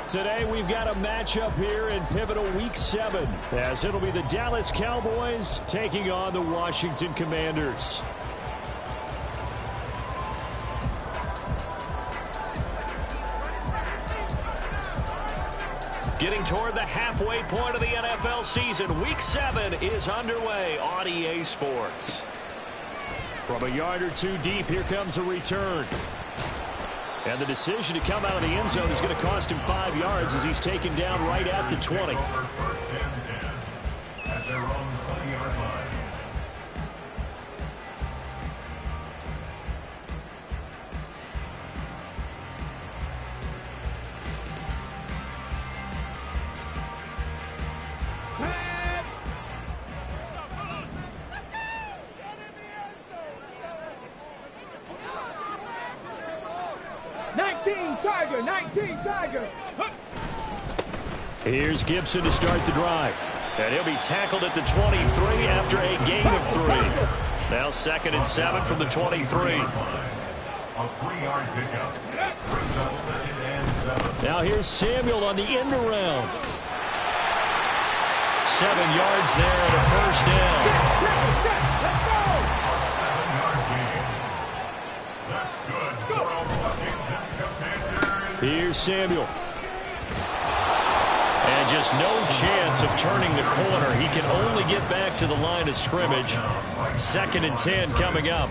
Today we've got a matchup here in pivotal Week 7, as it'll be the Dallas Cowboys taking on the Washington Commanders. Getting toward the halfway point of the NFL season, Week 7 is underway on EA Sports. From a yard or two deep, here comes a return. And the decision to come out of the end zone is going to cost him 5 yards as he's taken down right at the 20. At their own 20-yard line. Here's Gibson to start the drive. And he'll be tackled at the 23 after a gain of 3. Now 2nd and 7 from the 23. A 3-yard pickup. Now here's Samuel on the end around. 7 yards there and a first down. Here's Samuel. And just no chance of turning the corner. He can only get back to the line of scrimmage. 2nd and 10 coming up.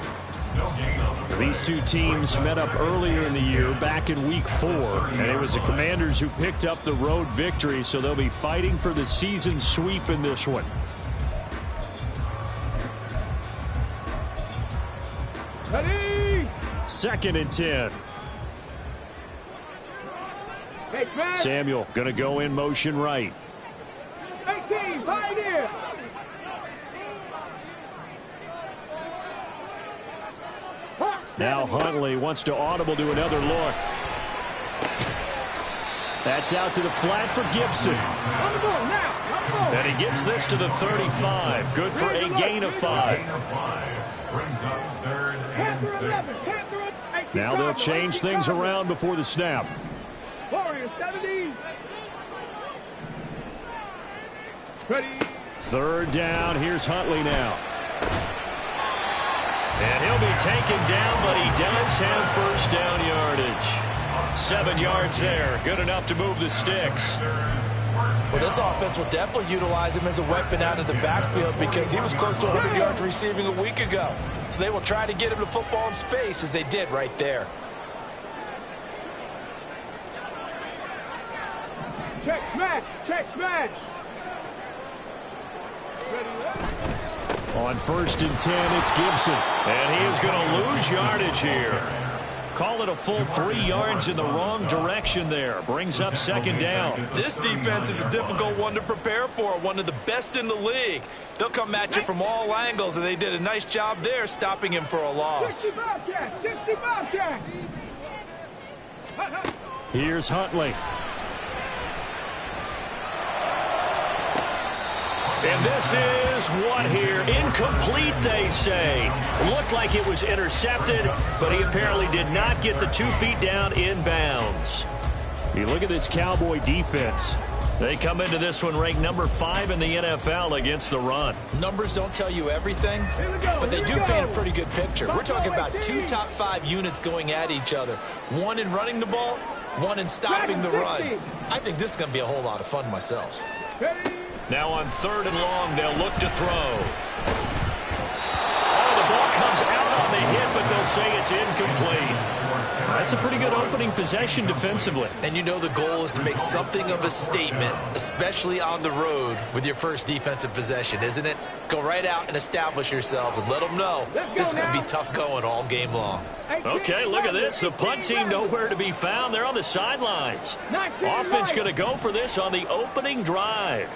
These two teams met up earlier in the year, back in Week 4. And it was the Commanders who picked up the road victory, so they'll be fighting for the season sweep in this one. Ready? 2nd and 10. Samuel going to go in motion right. 18, right here. Now Huntley wants to audible to another look. That's out to the flat for Gibson. And he gets this to the 35. Good for a gain of 5. Brings up 3rd and 6. Now they'll change things around before the snap. 70. Third down. Here's Huntley now. And he'll be taken down, but he does have first down yardage. 7 yards there. Good enough to move the sticks. Well, this offense will definitely utilize him as a weapon out of the backfield because he was close to 100 yards receiving a week ago. So they will try to get him the football in space as they did right there. Check smash! Check smash! On 1st and 10, it's Gibson. And he is going to lose yardage here. Call it a full 3 yards in the wrong direction there. Brings up 2nd down. This defense is a difficult one to prepare for. One of the best in the league. They'll come at you from all angles, and they did a nice job there stopping him for a loss. 60 Bobcat! Here's Huntley. And this is what here? Incomplete, they say. Looked like it was intercepted, but he apparently did not get the 2 feet down in bounds. You look at this Cowboy defense. They come into this one ranked number 5 in the NFL against the run. Numbers don't tell you everything, but they do paint a pretty good picture. We're talking about 2 top 5 units going at each other. One in running the ball, one in stopping the run. I think this is going to be a whole lot of fun myself. Now on 3rd and long, they'll look to throw. Oh, the ball comes out on the hit, but they'll say it's incomplete. That's a pretty good opening possession defensively. And you know the goal is to make something of a statement, especially on the road with your first defensive possession, isn't it? Go right out and establish yourselves and let them know this is going to be tough going all game long. Okay, look at this. The punt team nowhere to be found. They're on the sidelines. Offense going to go for this on the opening drive.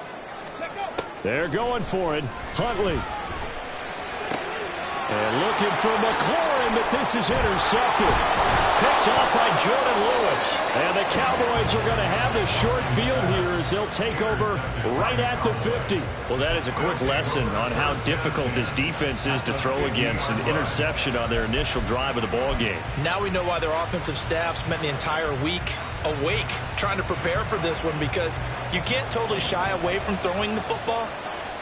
They're going for it. Huntley. And looking for McLaurin, but this is intercepted. picked off by Jordan Lewis. And the Cowboys are going to have the short field here as they'll take over right at the 50. Well, that is a quick lesson on how difficult this defense is to throw against. An interception on their initial drive of the ball game. Now we know why their offensive staff spent the entire week awake trying to prepare for this one, because you can't totally shy away from throwing the football.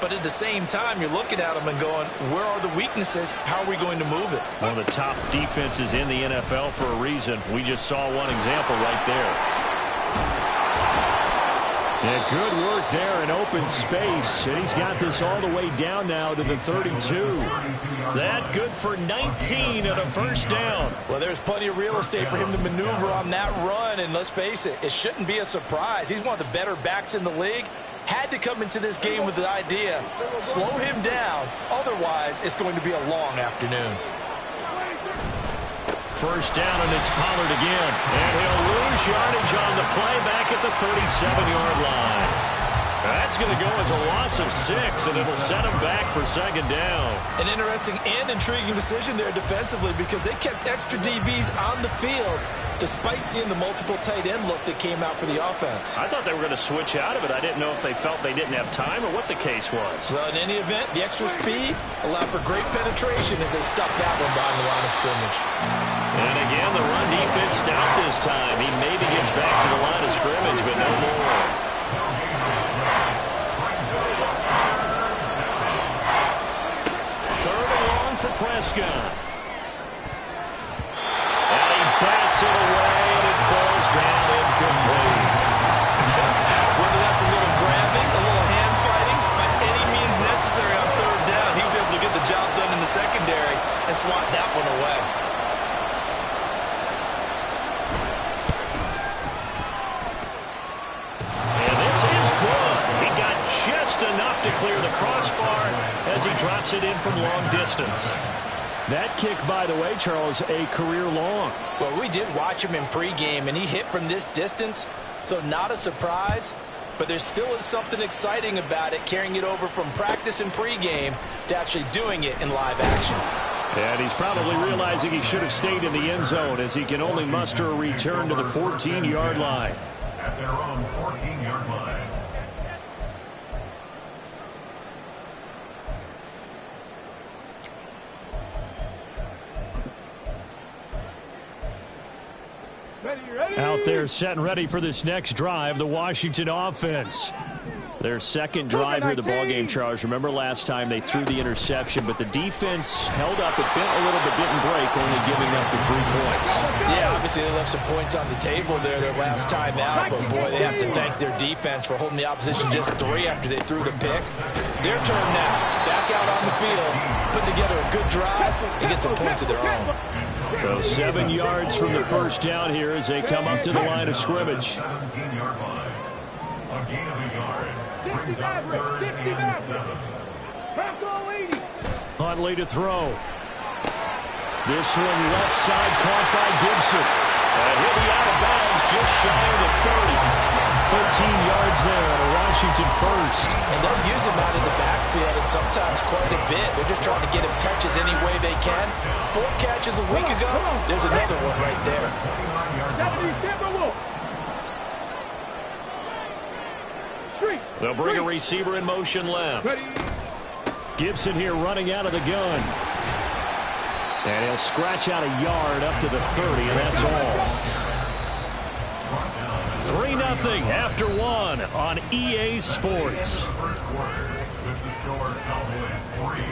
But at the same time, you're looking at them and going, where are the weaknesses? How are we going to move it? One of the top defenses in the NFL for a reason. We just saw one example right there. Yeah, good work there in open space. And he's got this all the way down now to the 32. That good for 19 and a first down. Well, there's plenty of real estate for him to maneuver on that run. And let's face it, it shouldn't be a surprise. He's one of the better backs in the league. Had to come into this game with the idea, slow him down. Otherwise, it's going to be a long afternoon. First down, and it's Pollard again. And he'll lose yardage on the play back at the 37-yard line. That's going to go as a loss of 6, and it'll set him back for second down. An interesting and intriguing decision there defensively, because they kept extra DBs on the field despite seeing the multiple tight end look that came out for the offense. I thought they were going to switch out of it. I didn't know if they felt they didn't have time or what the case was. Well, in any event, the extra speed allowed for great penetration as they stuck that one behind the line of scrimmage. And again, the run defense stout this time. He maybe gets back to the line of scrimmage, but no more. Third and long for Prescott. And he bats it away, and it falls down incomplete. Whether that's a little grabbing, a little hand fighting, by any means necessary on third down, he was able to get the job done in the secondary and swat that one away. And this is good. He got just enough to clear the crossbar as he drops it in from long distance. That kick, by the way, Charles, a career long. Well, we did watch him in pregame, and he hit from this distance, so not a surprise. But there still is something exciting about it, carrying it over from practice and pregame to actually doing it in live action. And he's probably realizing he should have stayed in the end zone, as he can only muster a return to the 14-yard line. At their own 14-yard line. Out there set and ready for this next drive, the Washington offense. Their second drive here of the ballgame, Charles. Remember last time they threw the interception, but the defense held up. It bent a little but didn't break, only giving up the 3 points. Yeah, obviously they left some points on the table there their last time out, but boy, they have to thank their defense for holding the opposition just 3 after they threw the pick. Their turn now, back out on the field, putting together a good drive and get some points of their own. So 7 yards from the first down here as they come up to the line of scrimmage. 17-yard line. A gain of a yard. Brings up 3rd and 7. Huntley to throw. This one left side caught by Gibson. And he'll be out of bounds just shy of the 30. 13 yards there on a Washington first. And they'll use him out of the backfield, and sometimes quite a bit. They're just trying to get him touches any way they can. 4 catches a week ago. There's another one right there. They'll bring a receiver in motion left. Gibson here running out of the gun. And he'll scratch out a yard up to the 30, and that's all. 3-0 after 1 on EA Sports. First quarter with the score Cowboys 3.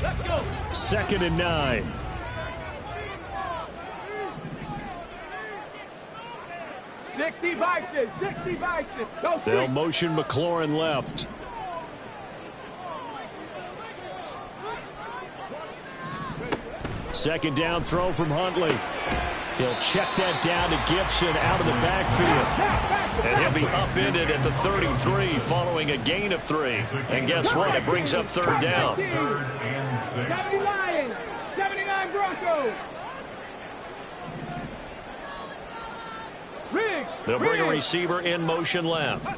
Let's go. 2nd and 9. They'll motion McLaurin left. Second down throw from Huntley. He'll check that down to Gibson out of the backfield. And he'll be upended at the 33 following a gain of 3. And guess what? It brings up 3rd down. 3rd and 6. 79 Broncos. They'll bring a receiver in motion left.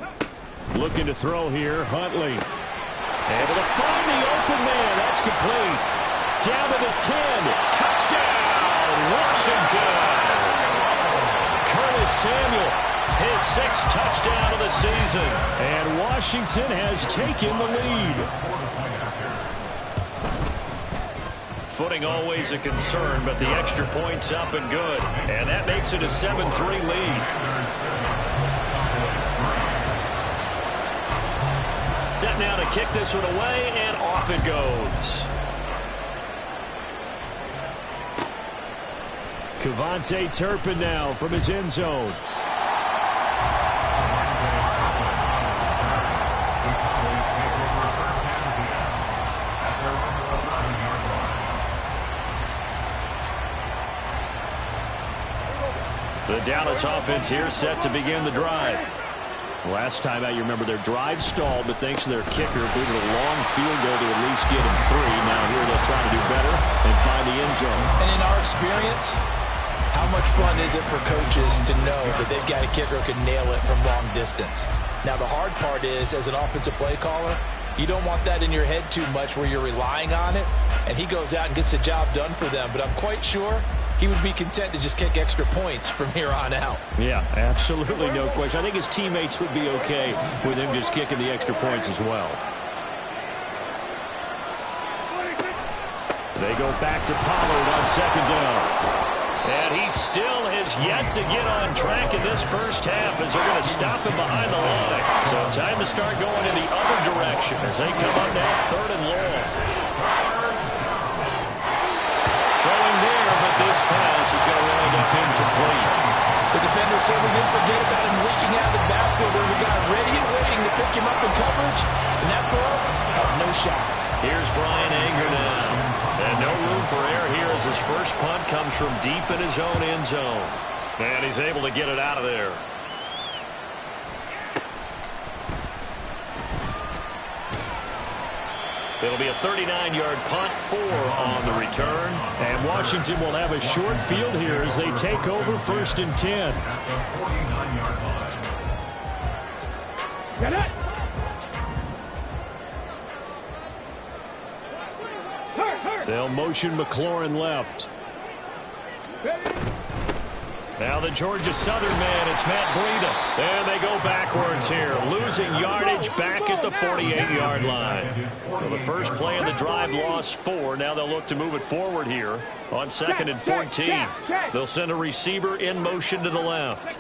Looking to throw here, Huntley. Able to find the open man. That's complete. Down to the 10. Touchdown, Washington. Curtis Samuel, his 6th touchdown of the season. And Washington has taken the lead. Footing always a concern, but the extra point's up and good. And that makes it a 7-3 lead. Set now to kick this one away, and off it goes. Kevontae Turpin now from his end zone. The Dallas offense here set to begin the drive. Last time out, you remember their drive stalled, but thanks to their kicker, believe it, a long field goal to at least get him 3. Now here they'll try to do better and find the end zone. And in our experience, how much fun is it for coaches to know that they've got a kicker who can nail it from long distance? Now the hard part is, as an offensive play caller, you don't want that in your head too much where you're relying on it, and he goes out and gets the job done for them. But I'm quite sure he would be content to just kick extra points from here on out. Yeah, absolutely no question. I think his teammates would be okay with him just kicking the extra points as well. They go back to Pollard on 2nd down. And he still has yet to get on track in this first half as they're going to stop him behind the line. So time to start going in the other direction as they come up now 3rd and long. Throwing there, but this pass is going to wind up incomplete. The defender certainly didn't forget about him leaking out of the backfield. There's a guy ready and waiting to pick him up in coverage. And that throw, no shot. Here's Brian Anger now. And no room for error here as his first punt comes from deep in his own end zone. And he's able to get it out of there. It'll be a 39-yard punt, 4 on the return. And Washington will have a short field here as they take over 1st and 10. Get it! They'll motion McLaurin left. Now the Georgia Southern man, it's Matt Breida. And they go backwards here, losing yardage back at the 48-yard line. Well, the first play of the drive lost 4. Now they'll look to move it forward here on 2nd and 14. They'll send a receiver in motion to the left.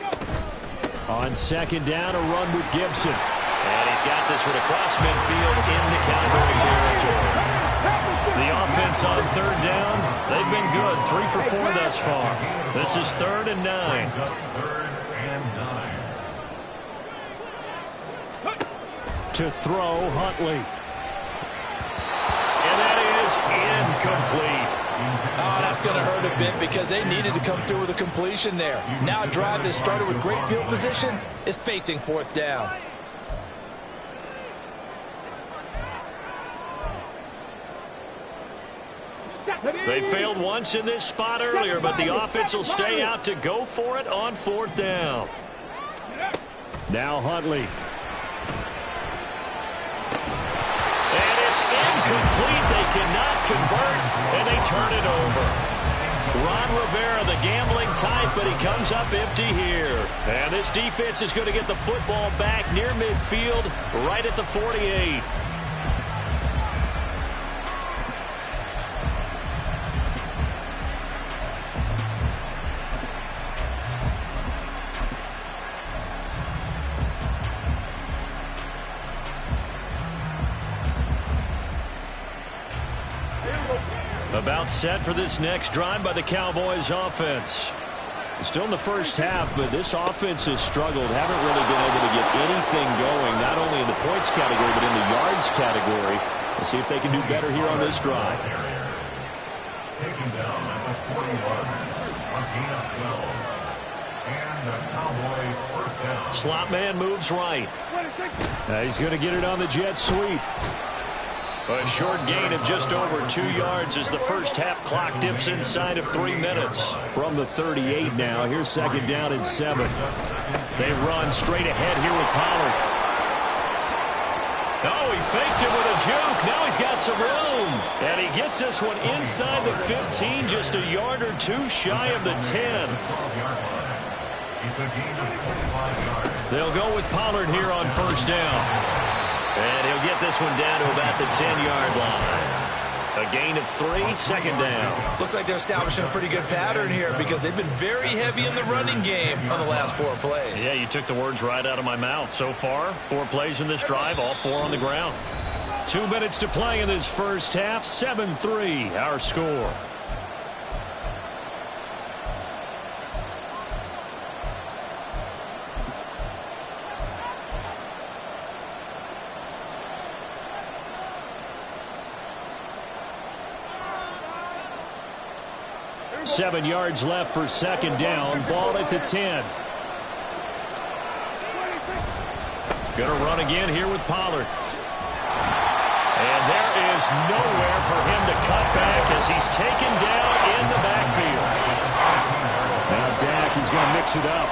On 2nd down, a run with Gibson. And he's got this one across midfield into Cowboy territory. The offense on 3rd down, they've been good. 3 for 4 thus far. This is 3rd and 9. To throw, Huntley. And that is incomplete. Oh, that's going to hurt a bit because they needed to come through with a completion there. Now a drive that started with great field position is facing 4th down. They failed once in this spot earlier, but the offense will stay out to go for it on 4th down. Now Huntley. And it's incomplete. They cannot convert, and they turn it over. Ron Rivera, the gambling type, but he comes up empty here. And this defense is going to get the football back near midfield, right at the 48. About set for this next drive by the Cowboys offense. Still in the first half, but this offense has struggled. Haven't really been able to get anything going, not only in the points category, but in the yards category. We'll see if they can do better here on this drive. Taken down at the 41. A gain of 12. And the Cowboy first down. Slot man moves right. He's going to get it on the jet sweep. A short gain of just over 2 yards as the first half clock dips inside of 3 minutes. From the 38 now, here's 2nd down and 7. They run straight ahead here with Pollard. Oh, he faked it with a juke. Now he's got some room. And he gets this one inside the 15, just a yard or two shy of the 10. They'll go with Pollard here on first down. And he'll get this one down to about the 10-yard line. A gain of 3, second down. Looks like they're establishing a pretty good pattern here because they've been very heavy in the running game on the last 4 plays. Yeah, you took the words right out of my mouth. So far, 4 plays in this drive, all 4 on the ground. 2 minutes to play in this first half, 7-3, our score. Seven yards left for second down. Ball at the 10. Going to run again here with Pollard. And there is nowhere for him to cut back as he's taken down in the backfield. Now Dak, he's going to mix it up.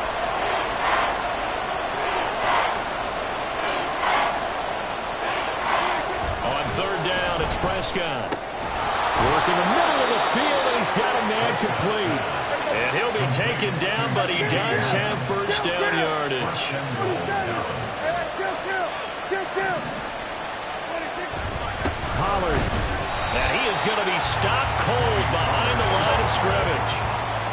On third down, it's Prescott. Work in the middle of the field, and he's got a man complete. And he'll be taken down, but he does have first down yardage. Pollard. And he is going to be stopped cold behind the line of scrimmage.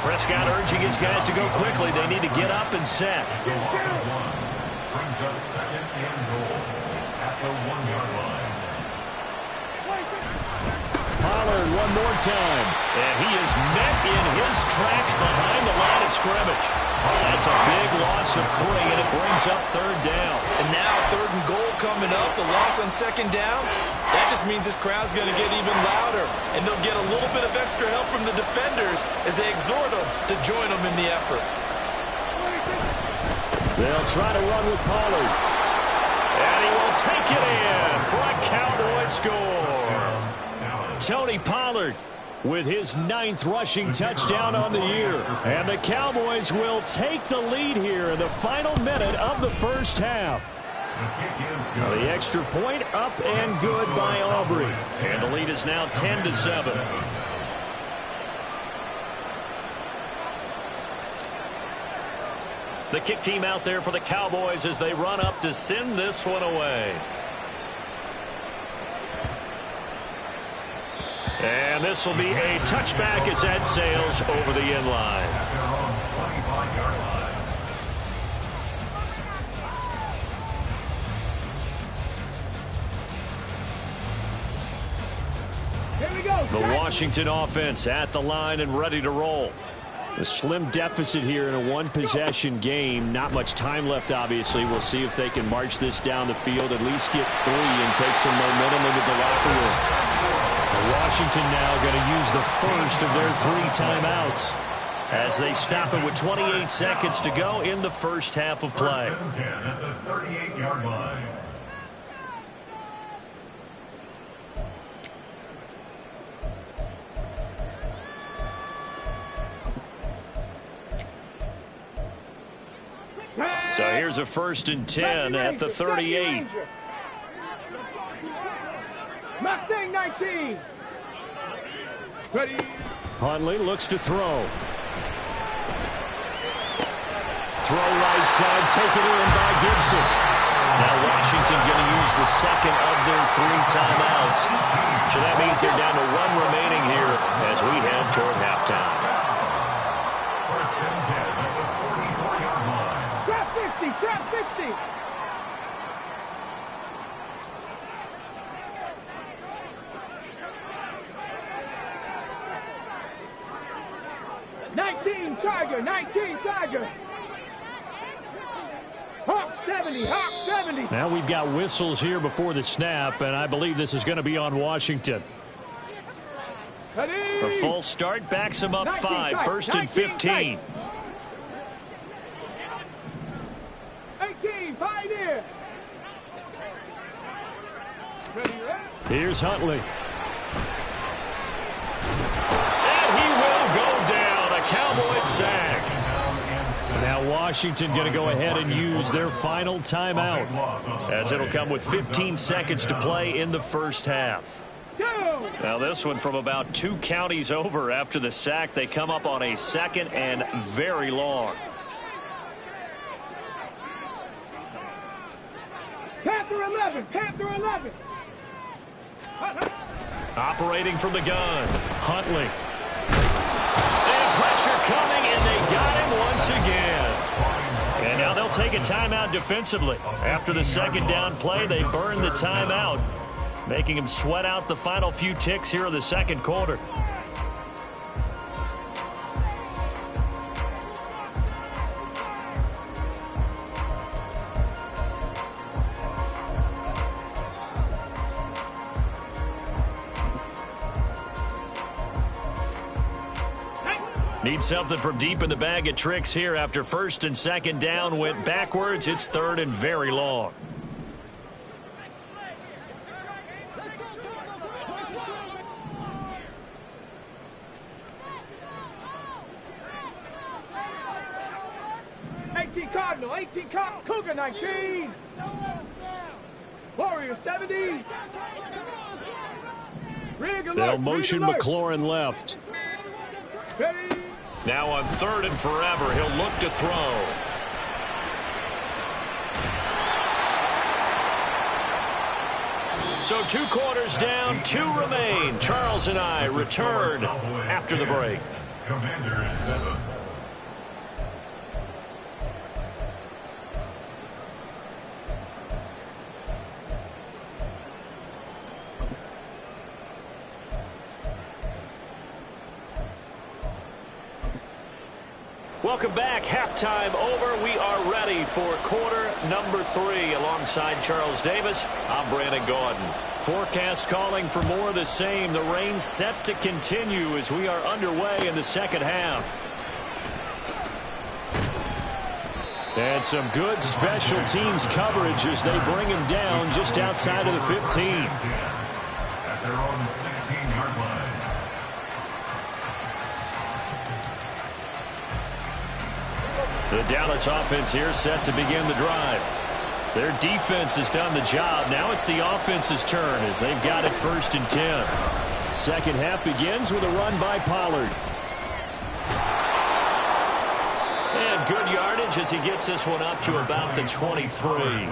Prescott urging his guys to go quickly. They need to get up and set. Brings up second and goal at the 1-yard line. Pollard one more time. And he is met in his tracks behind the line of scrimmage. Oh, that's a big loss of 3, and it brings up third down. And now third and goal coming up. The loss on second down. That just means this crowd's going to get even louder. And they'll get a little bit of extra help from the defenders as they exhort them to join them in the effort. They'll try to run with Pollard. And he will take it in for a Cowboy score. Tony Pollard with his 9th rushing touchdown on the year. And the Cowboys will take the lead here in the final minute of the first half. The extra point up and good by Aubrey. And the lead is now 10-7. The kick team out there for the Cowboys as they run up to send this one away. And this will be a touchback as that sails over the end line. Here we go. The Washington offense at the line and ready to roll. A slim deficit here in a one-possession game. Not much time left, obviously. We'll see if they can march this down the field, at least get 3 and take some momentum into the locker room. Washington now going to use the first of their 3 timeouts as they stop it with 28 seconds to go in the first half of play. First and 10 at the 38-yard line. So here's a first and 10 at the 38. Mustang 19. Ready. Huntley looks to throw. Throw right side, taken in by Gibson. Now Washington going to use the second of their 3 timeouts. So that means they're down to 1 remaining here as we head toward halftime. First and 10 at the 44-yard line. Trap 50. Trap 50. Tiger, 19 Tiger. Hawk 70, Hawk 70. Now we've got whistles here before the snap, and I believe this is going to be on Washington. Ready. The full start backs him up 5, first and 15. 18, Pioneer. Ready, ready. Here's Huntley. And he will go down. A Cowboys sack. Now Washington going to go ahead and use their final timeout, as it'll come with 15 seconds to play in the first half. Now this one from about 2 counties over after the sack. They come up on a second and very long. Panther 11, Panther 11. Operating from the gun, Huntley. And pressure coming, and they got him once again. And now they'll take a timeout defensively. After the second down play, they burn the timeout, making him sweat out the final few ticks here in the second quarter. Need something from deep in the bag of tricks here after first and second down went backwards. It's third and very long. Cardinal, 18 Cougar 19. Warrior 70. They'll motion McLaurin left. Ready. Now on third and forever, he'll look to throw. So 2 quarters down, 2 remain. Charles and I return after the break. Commanders 7. Welcome back. Halftime over. We are ready for quarter number 3. Alongside Charles Davis, I'm Brandon Gaudin. Forecast calling for more of the same. The rain set to continue as we are underway in the second half. And some good special teams coverage as they bring him down just outside of the 15. At their own 16-yard line. The Dallas offense here set to begin the drive. Their defense has done the job. Now it's the offense's turn as they've got it first and 10. Second half begins with a run by Pollard. And good yardage as he gets this one up to about the 23.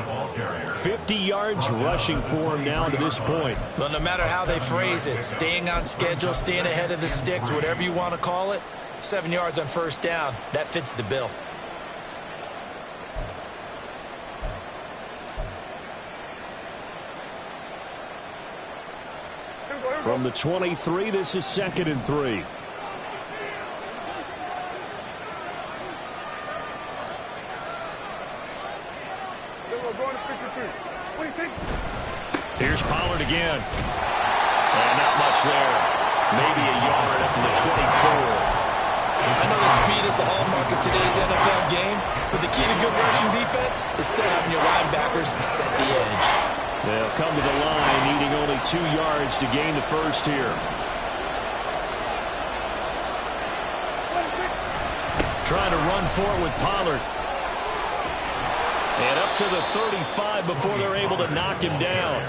50 yards rushing for him now to this point. Well, no matter how they phrase it, staying on schedule, staying ahead of the sticks, whatever you want to call it, 7 yards on first down, that fits the bill. From the 23, this is second and 3. Here's Pollard again. And not much there. Maybe a yard up to the 24. I know the speed is the hallmark of today's NFL game, but the key to good rushing defense is still having your linebackers set the edge. They'll come to the line, needing only 2 yards to gain the first here. Trying to run for it with Pollard. And up to the 35 before they're able to knock him down.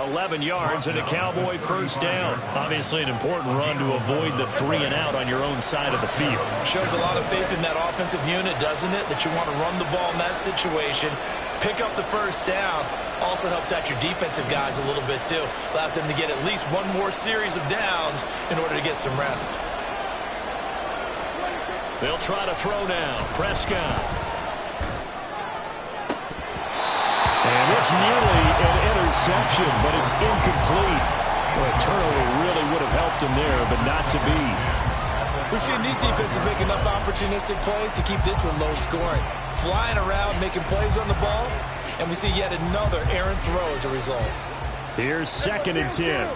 11 yards and a Cowboy first down. Obviously an important run to avoid the 3 and out on your own side of the field. Shows a lot of faith in that offensive unit, doesn't it? That you want to run the ball in that situation. Pick up the first down. Also helps out your defensive guys a little bit too. Allows them to get at least one more series of downs in order to get some rest. They'll try to throw now. Prescott. And this nearly an interception, but it's incomplete. Well, a turnover really would have helped him there, but not to be. We've seen these defenses make enough opportunistic plays to keep this one low scoring. Flying around, making plays on the ball, and we see yet another errant throw as a result. Here's second and 10.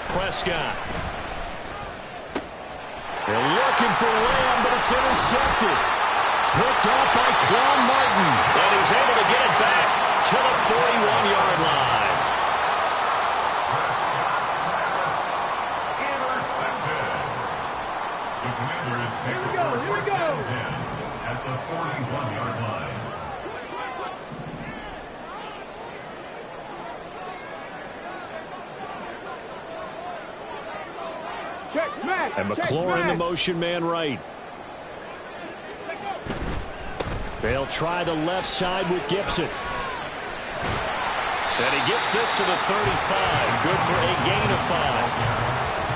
Prescott. They're looking for Lamb, but it's intercepted. Picked off by Quan Martin. And he's able to get it back to the 41-yard line. Packers take Here we go, over here we first go. and 10 at the 41-yard line. Check, smash. And check, McLaurin, the smash. motion man right. They'll try the left side with Gibson. And he gets this to the 35. Good for a gain of 5.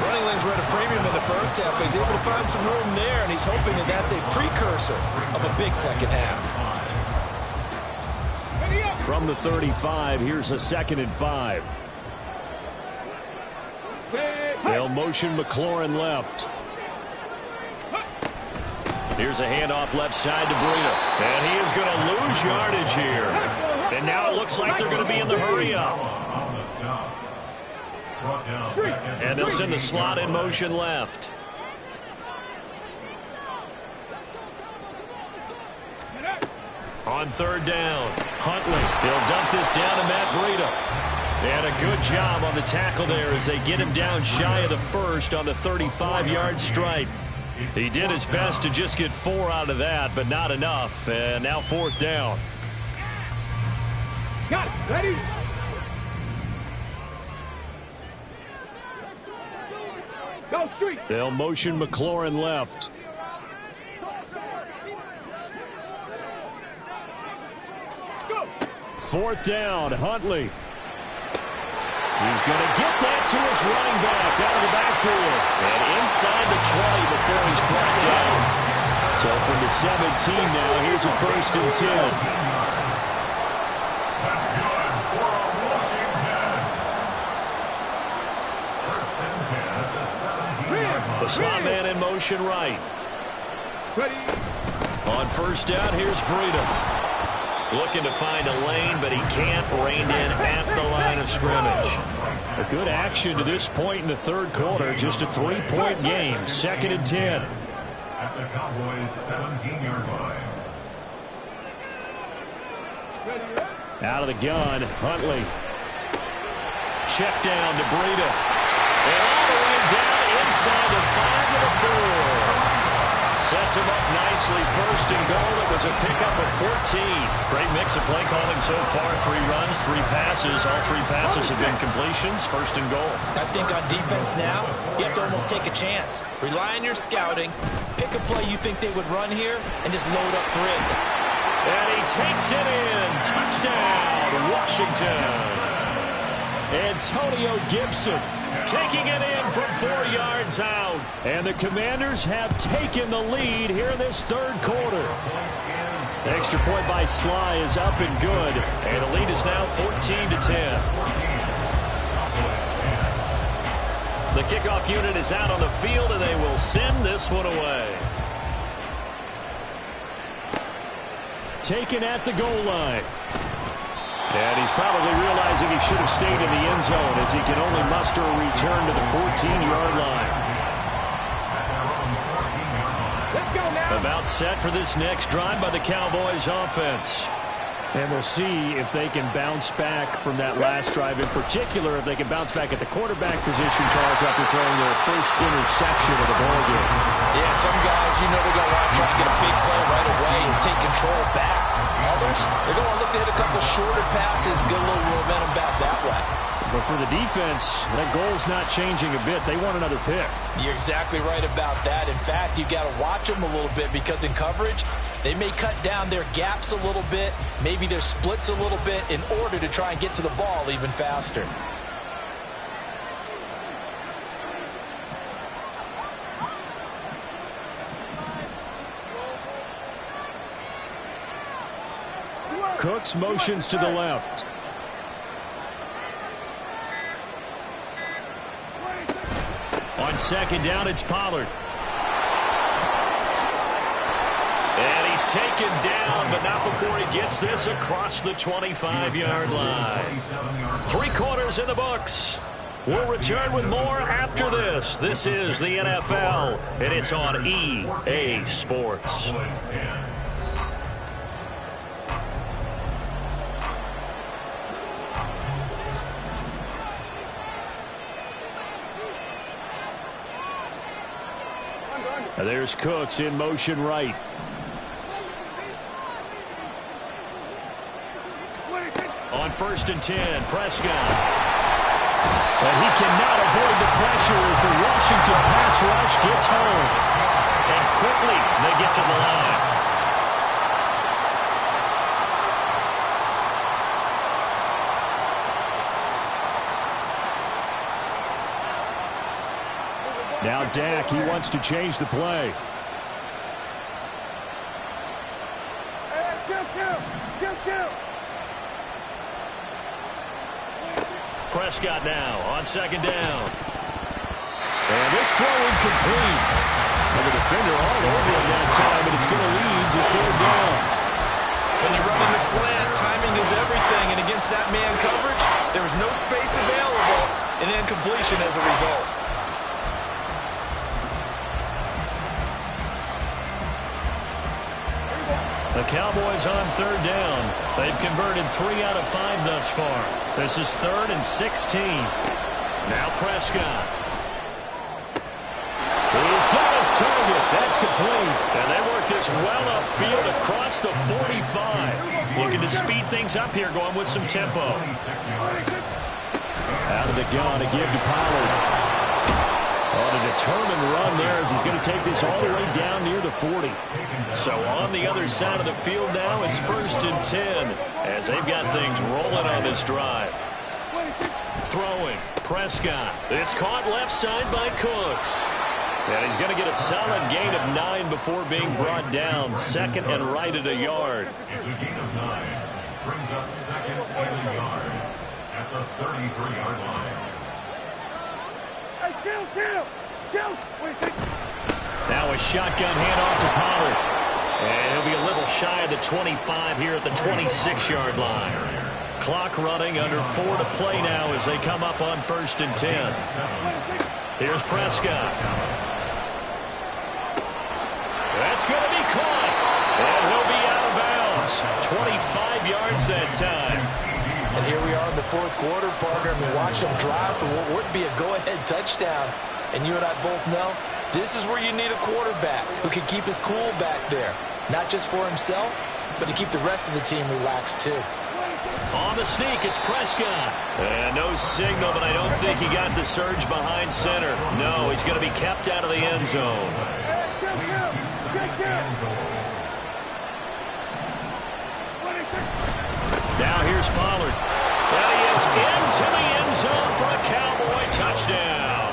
Running lanes were at a premium in the first half, but he's able to find some room there, and he's hoping that that's a precursor of a big second half. Ready up. From the 35, here's a 2nd and 5. They'll motion McLaurin left. Here's a handoff left side to Breida. And he is going to lose yardage here. And now it looks like they're going to be in the hurry-up. On the stop. Brought down back at And they'll send the slot in motion left. On 3rd down, Huntley. He'll dump this down to Matt Breida. And a good job on the tackle there as they get him down shy of the first on the 35-yard stripe. He did his best to just get 4 out of that, but not enough. And now 4th down. Got it. Ready? Go street. They'll motion McLaurin left. Go. 4th down, Huntley. He's going to get that to his running back out of the backfield. And inside the 20 before he's brought down. So from the 17 now, here's a 1st and 10. That's good for Washington. 1st and 10 at the 17-yard line. The slot man in motion right. Ready. On 1st down, here's Breida. Looking to find a lane, but he can't. Reined in at the line of scrimmage. A good action to this point in the 3rd quarter. Just a 3-point game. 2nd and 10. At the Cowboys' 17-yard line. Out of the gun, Huntley. Check down to Breida. And all the way down inside the 5 to the 4. Sets him up nicely. 1st and goal. It was a pickup of 14. Great mix of play calling so far. 3 runs, 3 passes. All 3 passes have been completions. 1st and goal. I think on defense now, you have to almost take a chance. Rely on your scouting. Pick a play you think they would run here, and just load up for it. And he takes it in. Touchdown, Washington. Antonio Gibson taking it in from 4 yards out. And the Commanders have taken the lead here in this 3rd quarter. The extra point by Sly is up and good. And the lead is now 14 to 10. The kickoff unit is out on the field, and they will send this one away. Taken at the goal line. And he's probably realizing he should have stayed in the end zone as he can only muster a return to the 14-yard line. Let's go now. About set for this next drive by the Cowboys offense. And we'll see if they can bounce back from that last drive. In particular, if they can bounce back at the quarterback position, Charles, after throwing their first interception of the ballgame. Yeah, some guys, you know they're going to want to try to get a big play right away and take control back. Others, they're going to look to hit a couple shorter passes, get a little momentum back that way. But for the defense, that goal's not changing a bit. They want another pick. You're exactly right about that. In fact, you've got to watch them a little bit because in coverage, they may cut down their gaps a little bit, maybe their splits a little bit in order to try and get to the ball even faster. Cooks motions to the left. On 2nd down, it's Pollard. And he's taken down, but not before he gets this across the 25-yard line. 3 quarters in the books. We'll return with more after this. This is the NFL, and it's on EA Sports. And there's Cooks in motion right. On 1st and 10, Prescott. And he cannot avoid the pressure as the Washington pass rush gets home. And quickly, they get to the line. Now Dak, he wants to change the play. Prescott now on 2nd down. And this throw incomplete. And the defender all over him that time, and it's going to lead to 3rd down. When you're running the slant, timing is everything, and against that man coverage, there was no space available, and incompletion as a result. The Cowboys on 3rd down. They've converted 3 out of 5 thus far. This is 3rd and 16. Now Prescott. He's got his target. That's complete. And they work this well upfield across the 45. Looking to speed things up here, going with some tempo. Out of the gun to give to Pollard. On a determined run there as he's going to take this all the way down near the 40. So on the other side of the field now, it's 1st and 10 as they've got things rolling on this drive. Throwing, Prescott. It's caught left side by Cooks. And he's going to get a solid gain of 9 before being brought down. 2nd and right at a yard. It's a gain of 9. Brings up 2nd and a yard at the 33-yard line. Now a shotgun handoff to Pollard. And he'll be a little shy of the 25 here at the 26-yard line. Clock running, under 4 to play now as they come up on 1st and 10. Here's Prescott. That's going to be caught. And he'll be out of bounds. 25 yards that time. And here we are in the 4th quarter, partner, and we watch them drive for what would be a go-ahead touchdown. And you and I both know this is where you need a quarterback who can keep his cool back there. Not just for himself, but to keep the rest of the team relaxed too. On the sneak, it's Prescott. And no signal, but I don't think he got the surge behind center. No, he's going to be kept out of the end zone. Now here's Pollard. And he is into the end zone for a Cowboy touchdown.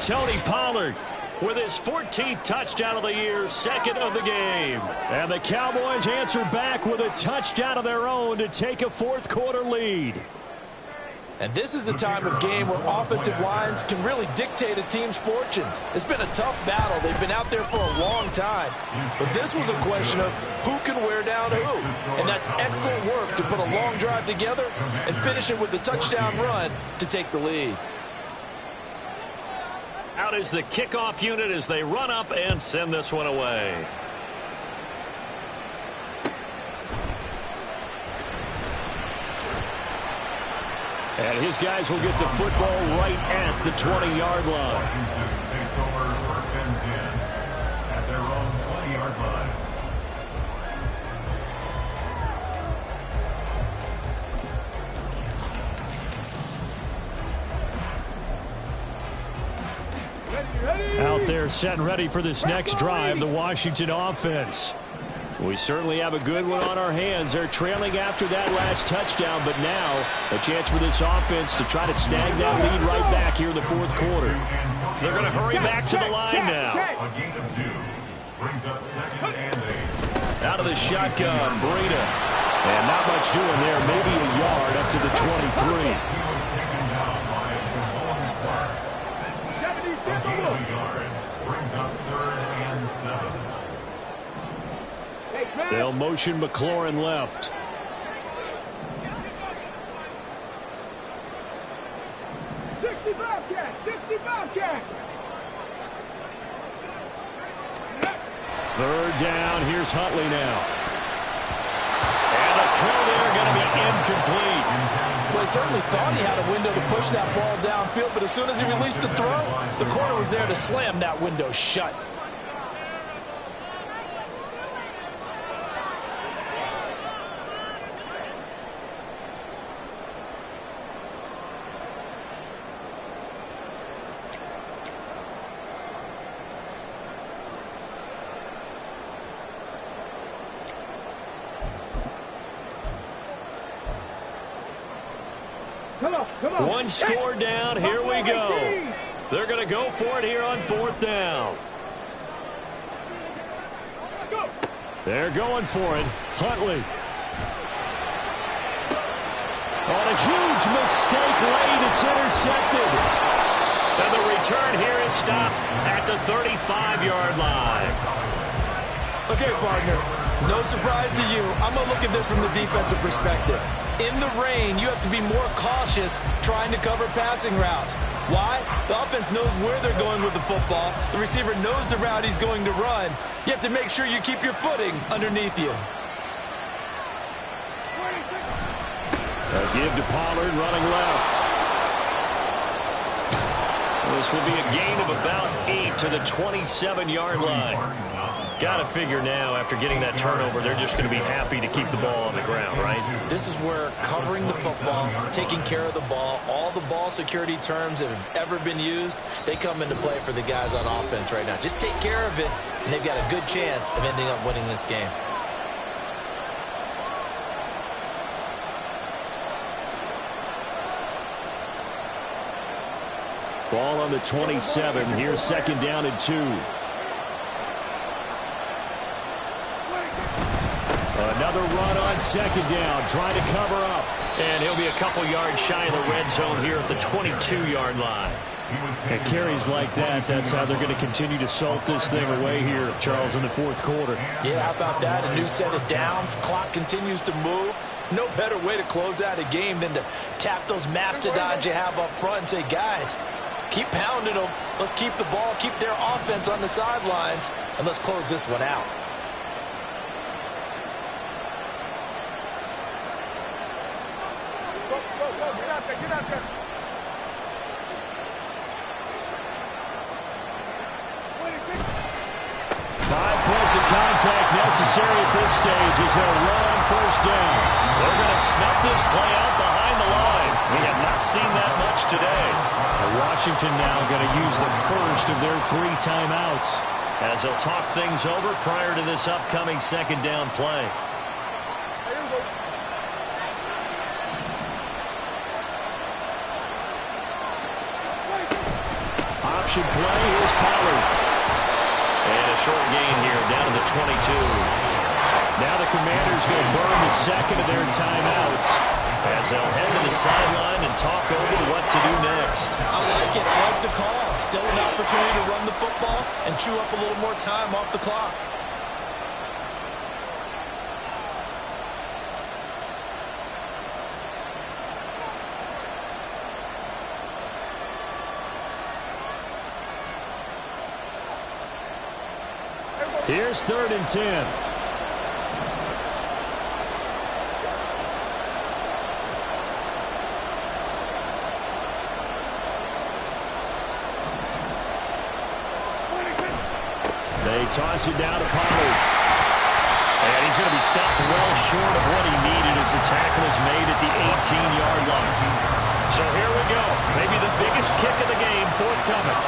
Tony Pollard with his 14th touchdown of the year, 2nd of the game. And the Cowboys answer back with a touchdown of their own to take a 4th quarter lead. And this is a time of game where offensive lines can really dictate a team's fortunes. It's been a tough battle. They've been out there for a long time. But this was a question of who can wear down who. And that's excellent work to put a long drive together and finish it with a touchdown run to take the lead. Out is the kickoff unit as they run up and send this one away. And his guys will get the football right at the 20-yard line. Washington takes over 1st and 10 at their own 20-yard line. Out there set and ready for this next drive, the Washington offense. We certainly have a good one on our hands. They're trailing after that last touchdown, but now a chance for this offense to try to snag that lead right back here in the 4th quarter. They're going to hurry back to the line now. A gain of 2 brings up 2nd and 8. Out of the shotgun, Breida. And not much doing there, maybe a yard up to the 23. He was taken down by Javon Clark. A gain of a yard brings up 3rd and 7. They'll motion McLaurin left. Third down, here's Huntley now. And the throw there going to be incomplete. he certainly thought he had a window to push that ball downfield, but as soon as he released the throw, the corner was there to slam that window shut. Come on. One score down. Here we go. They're going to go for it here on 4th down. Go. They're going for it. Huntley. On a huge mistake late. It's intercepted. And the return here is stopped at the 35-yard line. Okay, partner, no surprise to you. I'm going to look at this from the defensive perspective. In the rain, you have to be more cautious trying to cover passing routes. Why? The offense knows where they're going with the football. The receiver knows the route he's going to run. You have to make sure you keep your footing underneath you. A give to Pollard running left. This will be a gain of about 8 to the 27-yard line. Got to figure now, after getting that turnover, they're just going to be happy to keep the ball on the ground, right? This is where covering the football, taking care of the ball, all the ball security terms that have ever been used, they come into play for the guys on offense right now. Just take care of it, and they've got a good chance of ending up winning this game. Ball on the 27. Here's 2nd down and 2. Another run on 2nd down, trying to cover up. And he'll be a couple yards shy of the red zone here at the 22-yard line. And carries like that, that's how they're going to continue to salt this thing away here, Charles, in the 4th quarter. Yeah, how about that? A new set of downs. Clock continues to move. No better way to close out a game than to tap those mastodons you have up front and say, guys, keep pounding them. Let's keep the ball, keep their offense on the sidelines, and let's close this one out. Get out there. 5 points of contact necessary at this stage as they'll run on 1st down. They're going to snuff this play out behind the line. We have not seen that much today. Washington now going to use the first of their 3 timeouts as they'll talk things over prior to this upcoming 2nd down play. Option play, here's Pollard. And a short gain here, down to the 22. Now the Commanders going to burn the 2nd of their timeouts as they'll head to the sideline and talk over what to do next. I like it. I like the call. Still an opportunity to run the football and chew up a little more time off the clock. Here's 3rd and 10. They toss it down to Pollard. And he's going to be stopped well short of what he needed as the tackle is made at the 18-yard line. So here we go. Maybe the biggest kick of the game forthcoming.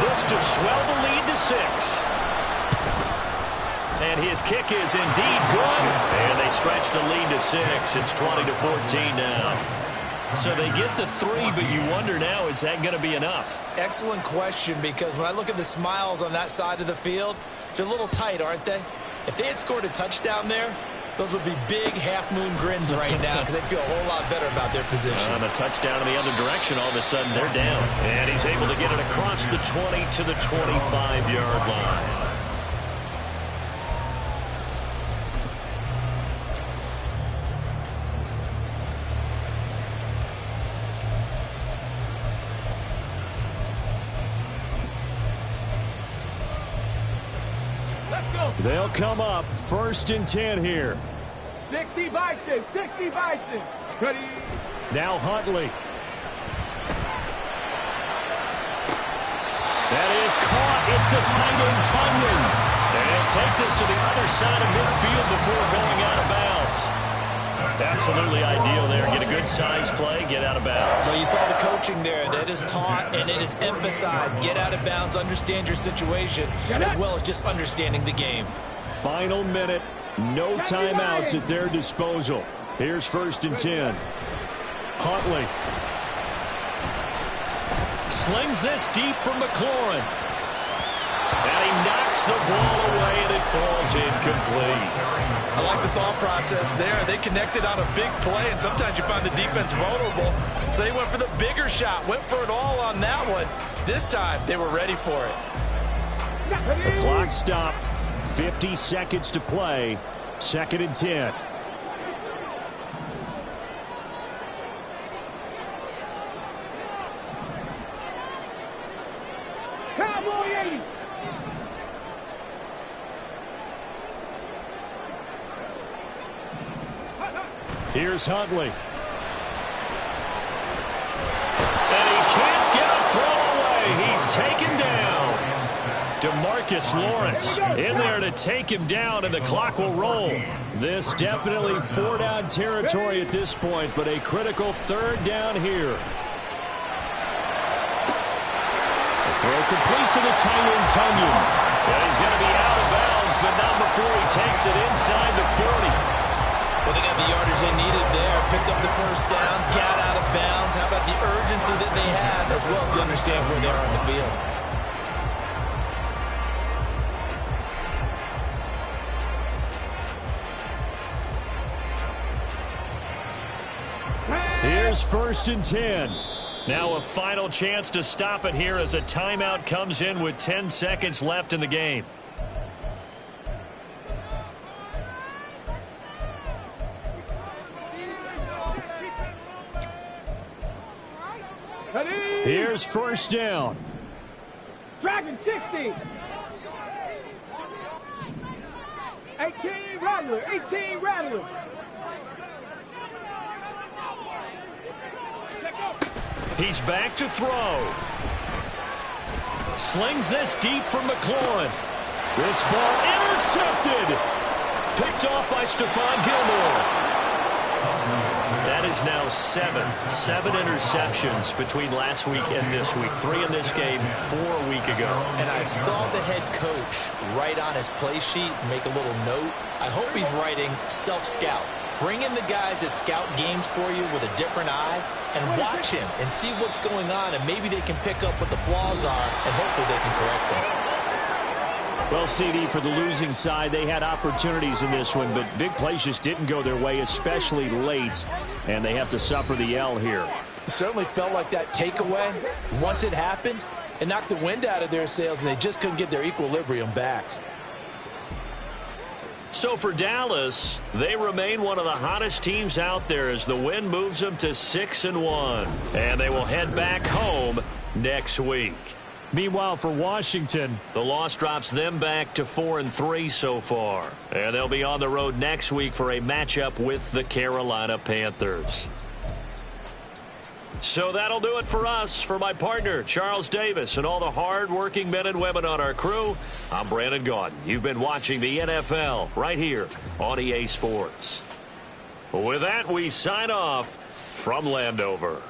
This to swell the lead to 6. And his kick is indeed good. And they stretch the lead to 6. It's 20-14 now. So they get the 3, but you wonder now, is that going to be enough? Excellent question, because when I look at the smiles on that side of the field, they're a little tight, aren't they? If they had scored a touchdown there, those would be big half-moon grins right now because they'd feel a whole lot better about their position. On a touchdown in the other direction, all of a sudden they're down. And he's able to get it across the 20 to the 25-yard line. They'll come up 1st and 10 here. 60 Bison. 60 Bison. Ready. Now Huntley. That is caught. It's the tight end, Tunyon. And take this to the other side of midfield before going out of bounds. Absolutely ideal there. Get a good size play, get out of bounds. Well, you saw the coaching there. That is taught and it is emphasized. Get out of bounds, understand your situation, as well as just understanding the game. Final minute. No timeouts at their disposal. Here's 1st and 10. Huntley. Slings this deep from McLaurin. And he knocks the ball away, and it falls incomplete. I like the thought process there. They connected on a big play, and sometimes you find the defense vulnerable. So they went for the bigger shot, went for it all on that one. This time, they were ready for it. The clock stopped. 50 seconds to play. 2nd and 10. Here's Huntley. And he can't get a throw away. He's taken down. DeMarcus Lawrence in there to take him down, and the clock will roll. This definitely 4-down territory at this point, but a critical 3rd down here. The throw complete to the tight end, Tunyon. And he's going to be out of bounds, but not before he takes it inside the 40. Well, they got the yardage they needed there. Picked up the 1st down, got out of bounds. How about the urgency that they have, as well as to understand where they are on the field? Here's 1st and 10. Now a final chance to stop it here as a timeout comes in with 10 seconds left in the game. Here's 1st down. Dragon 60. 18 Rattler. 18 Rattler. He's back to throw. Slings this deep from McLaurin. This ball intercepted. Picked off by Stephon Gilmore. That is now 7 interceptions between last week and this week. 3 in this game, 4 a week ago. And I saw the head coach write on his play sheet, make a little note. I hope he's writing self-scout. Bring in the guys that scout games for you with a different eye and watch him and see what's going on, and maybe they can pick up what the flaws are, and hopefully they can correct them. Well, CD, for the losing side, they had opportunities in this one, but big plays just didn't go their way, especially late, and they have to suffer the L here. It certainly felt like that takeaway, once it happened, it knocked the wind out of their sails, and they just couldn't get their equilibrium back. So for Dallas, they remain one of the hottest teams out there as the win moves them to 6-1, and they will head back home next week. Meanwhile, for Washington, the loss drops them back to 4-3 so far. And they'll be on the road next week for a matchup with the Carolina Panthers. So that'll do it for us. For my partner, Charles Davis, and all the hard-working men and women on our crew, I'm Brandon Gaudin. You've been watching the NFL right here on EA Sports. With that, we sign off from Landover.